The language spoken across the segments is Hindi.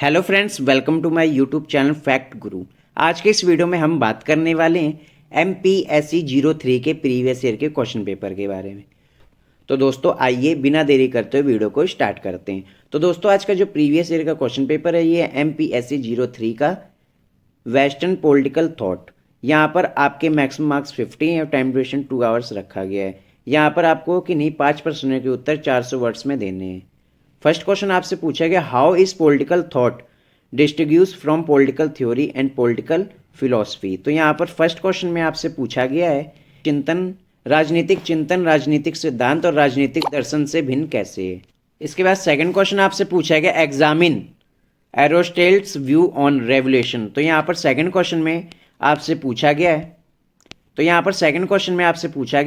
Hello friends, welcome to my YouTube channel fact guru. आज के इस वीडियो में हम बात करने वाले हैं MPSC 03 के प्रीवियस ईयर के क्वेश्चन पेपर के बारे में। तो दोस्तों आइए बिना देरी करते हुए वीडियो को स्टार्ट करते हैं। तो दोस्तों आज का जो प्रीवियस ईयर का क्वेश्चन पेपर है ये MPSC 03 का वेस्टर्न पॉलिटिकल थॉट। यहाँ पर आपके मैक्सिमम मार्क्स 50 हैं और टाइम ड्यूरेशन 2 आवर्स रखा गया है। यहाँ पर आपको कि नहीं 5 प्रश्नों के उत्तर 400 वर्ड्स में देने हैं। फर्स्ट क्वेश्चन आपसे पूछा गया, how is political thought distinguish from political theory and political philosophy. तो यहाँ पर फर्स्ट क्वेश्चन में आपसे पूछा गया है चिंतन, राजनीतिक सिद्धांत और राजनीतिक दर्शन से भिन्न कैसे है। इसके बाद सेकंड क्वेश्चन आपसे पूछा गया, एग्जामिन एरोस्टोटल्स व्यू ऑन रेवोल्यूशन। तो यहाँ पर सेकंड क्वेश्चन में आपसे पूछा गया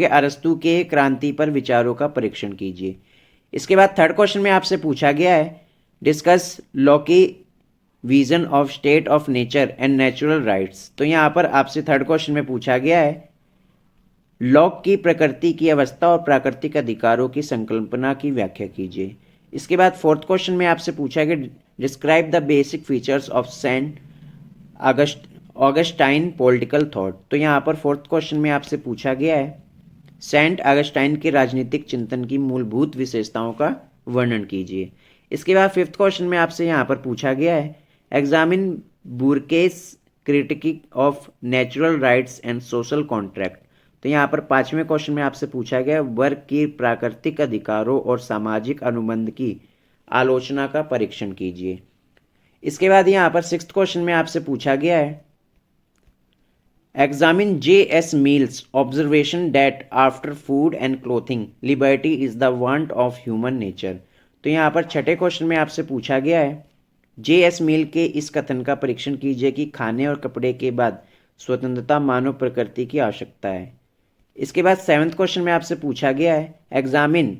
है अरस्तु के क्रांति पर विचारों का परीक्षण कीजिए। इसके बाद थर्ड क्वेश्चन में आपसे पूछा गया है, discuss Locke's vision of state of nature and natural rights. तो यहाँ पर आपसे थर्ड क्वेश्चन में पूछा गया है, लॉक की प्रकृति की अवस्था और प्राकृतिक अधिकारों की संकल्पना की व्याख्या कीजिए। इसके बाद फोर्थ क्वेश्चन में आपसे पूछा गया, describe the basic features of Saint Augustine political thought. तो यहाँ पर फोर्थ क्वेश्चन में आपसे पूछा गया है, सेंट ऑगस्टाइन के राजनीतिक चिंतन की मूलभूत विशेषताओं का वर्णन कीजिए। इसके बाद फिफ्थ क्वेश्चन में आपसे यहाँ पर पूछा गया है, examine Burke's critique of natural rights and social contract. तो यहाँ पर पांचवें क्वेश्चन में आपसे पूछा गया, वर्ग की प्राकृतिक अधिकारों और सामाजिक अनुबंध की आलोचना का परीक्षण कीजिए। इसके बाद यहाँ पर सिक्स्थ क्वेश्चन में आपसे पूछा गया है, examine J.S. Mill's observation that after food and clothing, liberty is the want of human nature। तो यहाँ पर छठे क्वेश्चन में आपसे पूछा गया है, J.S. Mill के इस कथन का परीक्षण कीजिए कि खाने और कपड़े के बाद स्वतंत्रता मानव प्रकृति की आवश्यकता है। इसके बाद सेवन्थ क्वेश्चन में आपसे पूछा गया है, एग्जामिन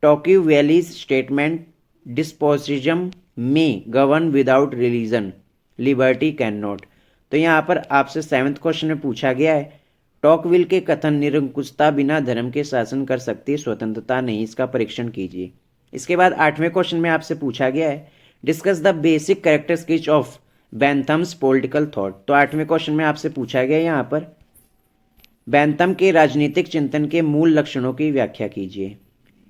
टॉक्यूवेलीज स्टेटमेंट डिस्पोजिज्म में govern without religion liberty can not. तो यहाँ पर आपसे सेवन्थ क्वेश्चन में पूछा गया है, टॉकविल के कथन निरंकुशता बिना धर्म के शासन कर सकती स्वतंत्रता नहीं, इसका परीक्षण कीजिए। इसके बाद आठवें क्वेश्चन में आपसे पूछा गया है, discuss the basic characteristics of Bentham's political thought. तो आठवें क्वेश्चन में आपसे पूछा गया यहाँ पर, बेंथम के राजनीतिक चिंतन के मूल लक्षणों की व्याख्या कीजिए।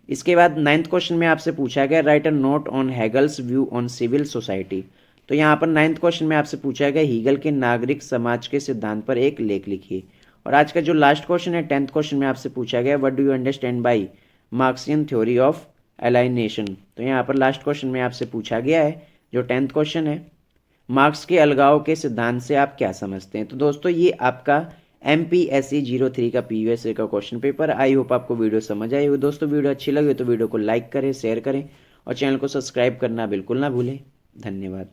इसके बाद नाइन्थ क्वेश्चन में आपसे पूछा गया, write a note on Hegel's view on civil society. तो यहाँ पर नाइन्थ क्वेश्चन में आपसे पूछा गया, हीगल के नागरिक समाज के सिद्धांत पर एक लेख लिखिए। और आज का जो लास्ट क्वेश्चन है टेंथ क्वेश्चन में आपसे पूछा गया, what do you understand by Marxian theory of alienation. तो यहाँ पर लास्ट क्वेश्चन में आपसे पूछा गया है, जो टेंथ क्वेश्चन है, मार्क्स के अलगाव के सिद्धांत से आप क्या समझते हैं। तो दोस्तों ये आपका MPSC 03 का प्रीवियस ईयर का क्वेश्चन पेपर। आई होप आपको वीडियो समझ आई हो। दोस्तों वीडियो अच्छी लगी तो वीडियो को लाइक करें, शेयर करें और चैनल को सब्सक्राइब करना बिल्कुल ना भूलें। धन्यवाद।